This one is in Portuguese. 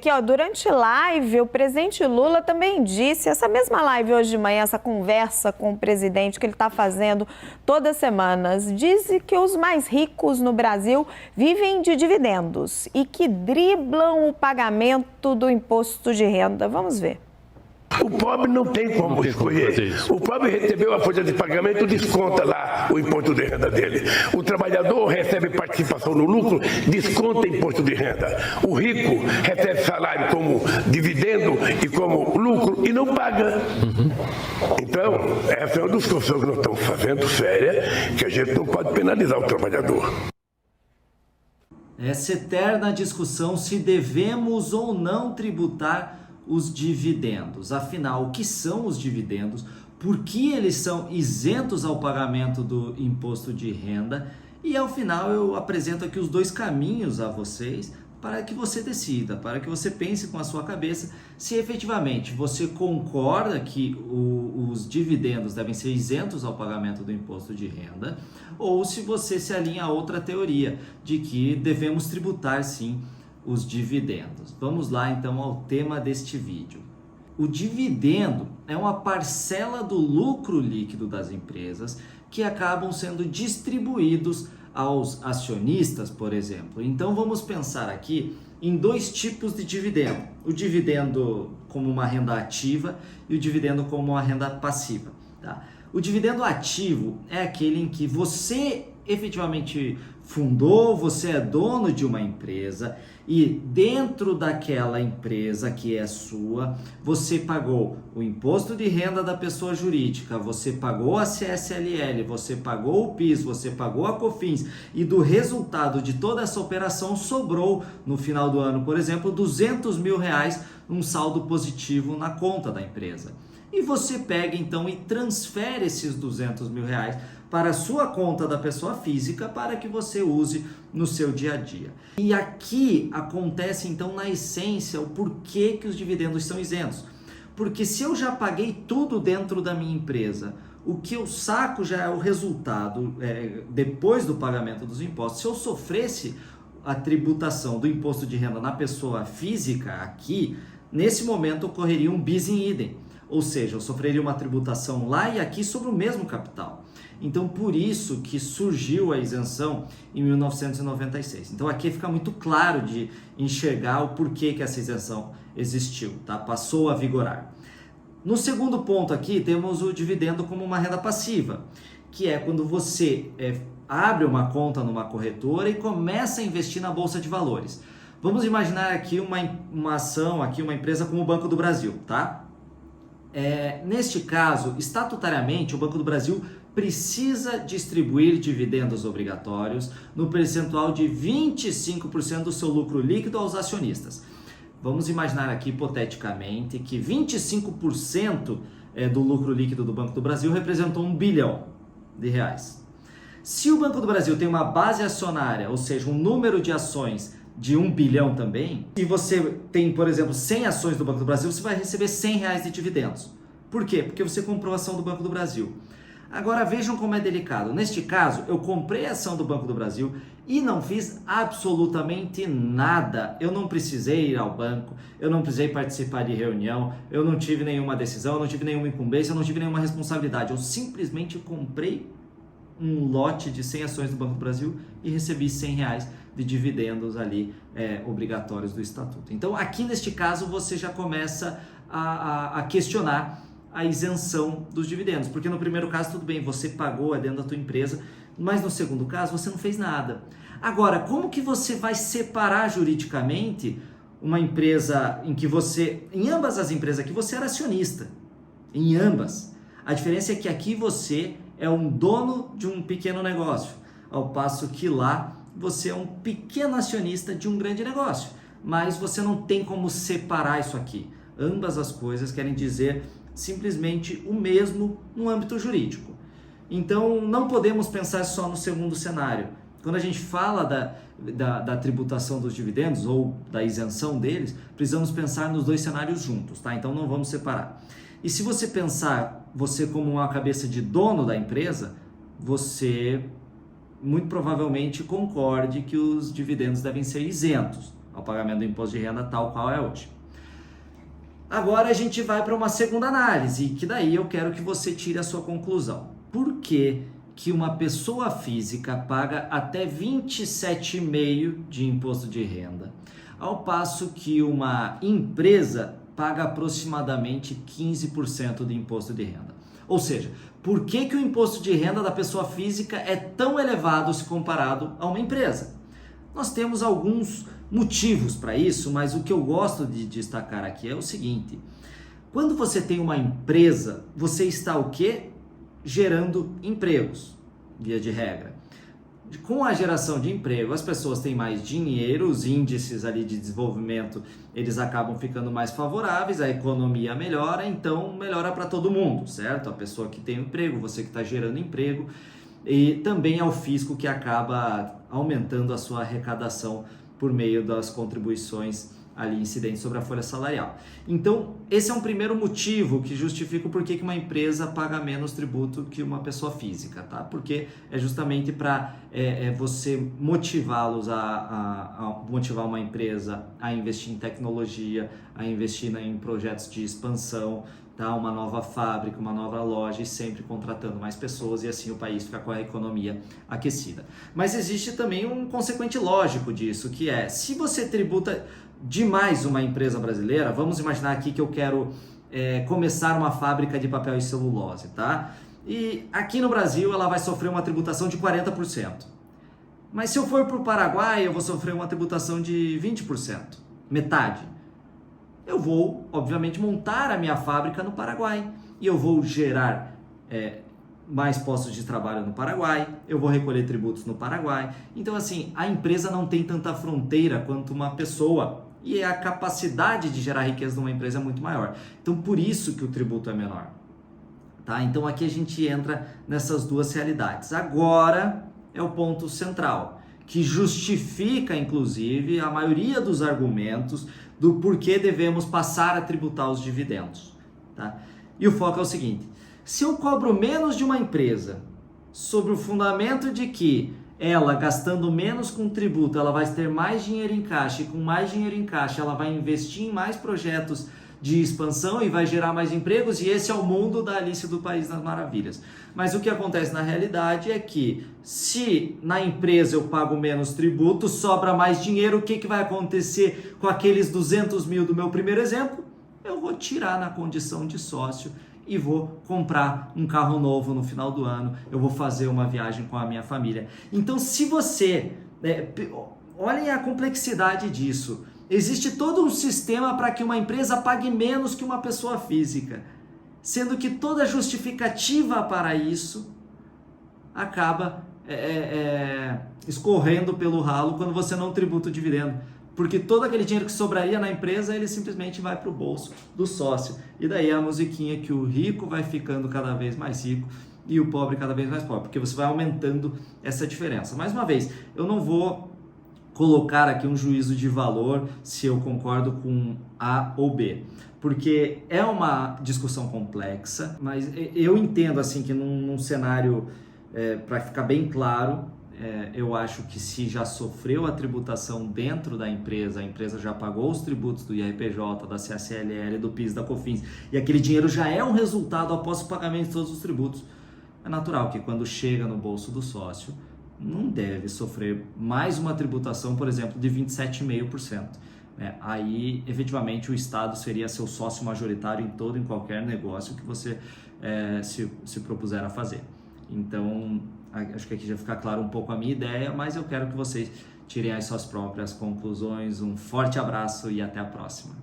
Aqui, ó, durante live, o presidente Lula também disse, essa mesma live hoje de manhã, essa conversa com o presidente que ele está fazendo todas as semanas, diz que os mais ricos no Brasil vivem de dividendos e que driblam o pagamento do imposto de renda. Vamos ver. O pobre não tem como escolher. O pobre recebeu a folha de pagamento, desconta lá o imposto de renda dele. O trabalhador recebe participação no lucro, desconta imposto de renda. O rico recebe salário como dividendo e como lucro e não paga. Então, essa é uma discussão que nós estamos fazendo séria, que a gente não pode penalizar o trabalhador. Essa eterna discussão se devemos ou não tributar os dividendos. Afinal, o que são os dividendos? Por que eles são isentos ao pagamento do imposto de renda? E ao final eu apresento aqui os dois caminhos a vocês para que você decida, para que você pense com a sua cabeça se efetivamente você concorda que os dividendos devem ser isentos ao pagamento do imposto de renda, ou se você se alinha a outra teoria de que devemos tributar sim os dividendos. Vamos lá então ao tema deste vídeo. O dividendo é uma parcela do lucro líquido das empresas que acabam sendo distribuídos aos acionistas, por exemplo. Então vamos pensar aqui em dois tipos de dividendo. O dividendo como uma renda ativa e o dividendo como uma renda passiva. Tá? O dividendo ativo é aquele em que você efetivamente fundou, você é dono de uma empresa e dentro daquela empresa que é sua, você pagou o imposto de renda da pessoa jurídica, você pagou a CSLL, você pagou o PIS, você pagou a COFINS e do resultado de toda essa operação sobrou no final do ano, por exemplo, R$200 mil, um saldo positivo na conta da empresa. E você pega então e transfere esses R$200 mil para a sua conta da pessoa física para que você use no seu dia a dia. E aqui acontece então na essência o porquê que os dividendos são isentos. Porque se eu já paguei tudo dentro da minha empresa, o que eu saco já é o resultado depois do pagamento dos impostos. Se eu sofresse a tributação do imposto de renda na pessoa física aqui, nesse momento ocorreria um bis in idem. Ou seja, eu sofreria uma tributação lá e aqui sobre o mesmo capital. Então, por isso que surgiu a isenção em 1996. Então, aqui fica muito claro de enxergar o porquê que essa isenção existiu, tá? Passou a vigorar. No segundo ponto aqui, temos o dividendo como uma renda passiva, que é quando você abre uma conta numa corretora e começa a investir na Bolsa de Valores. Vamos imaginar aqui uma ação, aqui uma empresa como o Banco do Brasil, tá? Neste caso, estatutariamente, o Banco do Brasil precisa distribuir dividendos obrigatórios no percentual de 25% do seu lucro líquido aos acionistas. Vamos imaginar aqui, hipoteticamente, que 25% do lucro líquido do Banco do Brasil representou R$1 bilhão. Se o Banco do Brasil tem uma base acionária, ou seja, um número de ações de 1 bilhão também, e você tem, por exemplo, 100 ações do Banco do Brasil, você vai receber R$100 de dividendos. Por quê? Porque você comprou a ação do Banco do Brasil. Agora vejam como é delicado. Neste caso, eu comprei a ação do Banco do Brasil e não fiz absolutamente nada. Eu não precisei ir ao banco, eu não precisei participar de reunião, eu não tive nenhuma decisão, eu não tive nenhuma incumbência, eu não tive nenhuma responsabilidade. Eu simplesmente comprei um lote de 100 ações do Banco do Brasil e recebi R$100 de dividendos ali obrigatórios do Estatuto. Então aqui neste caso você já começa a questionar a isenção dos dividendos, porque no primeiro caso tudo bem, você pagou dentro da tua empresa, mas no segundo caso você não fez nada. Agora, como que você vai separar juridicamente uma empresa em ambas as empresas aqui você era acionista, em ambas. A diferença é que aqui você é um dono de um pequeno negócio, ao passo que lá você é um pequeno acionista de um grande negócio, mas você não tem como separar isso aqui. Ambas as coisas querem dizer simplesmente o mesmo no âmbito jurídico. Então não podemos pensar só no segundo cenário. Quando a gente fala da tributação dos dividendos ou da isenção deles, precisamos pensar nos dois cenários juntos, tá? Então não vamos separar. E se você pensar você como uma cabeça de dono da empresa, você muito provavelmente concorde que os dividendos devem ser isentos ao pagamento do imposto de renda tal qual é hoje. Agora a gente vai para uma segunda análise, que daí eu quero que você tire a sua conclusão. Por que uma pessoa física paga até 27,5% de imposto de renda, ao passo que uma empresa paga aproximadamente 15% de imposto de renda? Ou seja, por que o imposto de renda da pessoa física é tão elevado se comparado a uma empresa? Nós temos alguns motivos para isso, mas o que eu gosto de destacar aqui é o seguinte: quando você tem uma empresa, você está o quê? Gerando empregos, via de regra. Com a geração de emprego, as pessoas têm mais dinheiro, os índices ali de desenvolvimento, eles acabam ficando mais favoráveis, a economia melhora, então melhora para todo mundo, certo? A pessoa que tem emprego, você que está gerando emprego, e também é o fisco que acaba aumentando a sua arrecadação por meio das contribuições ali incidentes sobre a folha salarial. Então, esse é um primeiro motivo que justifica o porquê que uma empresa paga menos tributo que uma pessoa física, tá? Porque é justamente para você motivá-los a motivar uma empresa a investir em tecnologia, a investir em projetos de expansão, tá? Uma nova fábrica, uma nova loja, e sempre contratando mais pessoas, e assim o país fica com a economia aquecida. Mas existe também um consequente lógico disso, que é, se você tributa demais uma empresa brasileira, vamos imaginar aqui que eu quero começar uma fábrica de papel e celulose, tá? E aqui no Brasil ela vai sofrer uma tributação de 40%. Mas se eu for para o Paraguai, eu vou sofrer uma tributação de 20%, metade. Eu vou, obviamente, montar a minha fábrica no Paraguai e eu vou gerar mais postos de trabalho no Paraguai, eu vou recolher tributos no Paraguai. Então, assim, a empresa não tem tanta fronteira quanto uma pessoa, e a capacidade de gerar riqueza de uma empresa é muito maior. Então, por isso que o tributo é menor. Tá? Então, aqui a gente entra nessas duas realidades. Agora é o ponto central, que justifica, inclusive, a maioria dos argumentos do porquê devemos passar a tributar os dividendos. Tá? E o foco é o seguinte: se eu cobro menos de uma empresa, sobre o fundamento de que ela, gastando menos com tributo, ela vai ter mais dinheiro em caixa, e com mais dinheiro em caixa ela vai investir em mais projetos de expansão e vai gerar mais empregos, e esse é o mundo da Alice do País das Maravilhas. Mas o que acontece na realidade é que, se na empresa eu pago menos tributo, sobra mais dinheiro, o que vai acontecer com aqueles 200 mil do meu primeiro exemplo? Eu vou tirar na condição de sócio e vou comprar um carro novo no final do ano, eu vou fazer uma viagem com a minha família. Então, se você... olhem a complexidade disso. Existe todo um sistema para que uma empresa pague menos que uma pessoa física, sendo que toda justificativa para isso acaba escorrendo pelo ralo quando você não tributa o dividendo. Porque todo aquele dinheiro que sobraria na empresa, ele simplesmente vai para o bolso do sócio. E daí a musiquinha que o rico vai ficando cada vez mais rico e o pobre cada vez mais pobre, porque você vai aumentando essa diferença. Mais uma vez, eu não vou colocar aqui um juízo de valor se eu concordo com A ou B, porque é uma discussão complexa, mas eu entendo assim que num cenário, para ficar bem claro, eu acho que se já sofreu a tributação dentro da empresa, a empresa já pagou os tributos do IRPJ, da CSLL, do PIS, da COFINS, e aquele dinheiro já é um resultado após o pagamento de todos os tributos, é natural que quando chega no bolso do sócio, não deve sofrer mais uma tributação, por exemplo, de 27,5%. Aí, efetivamente, o Estado seria seu sócio majoritário em todo e em qualquer negócio que você se propuser a fazer. Então, acho que aqui já fica claro um pouco a minha ideia, mas eu quero que vocês tirem as suas próprias conclusões. Um forte abraço e até a próxima.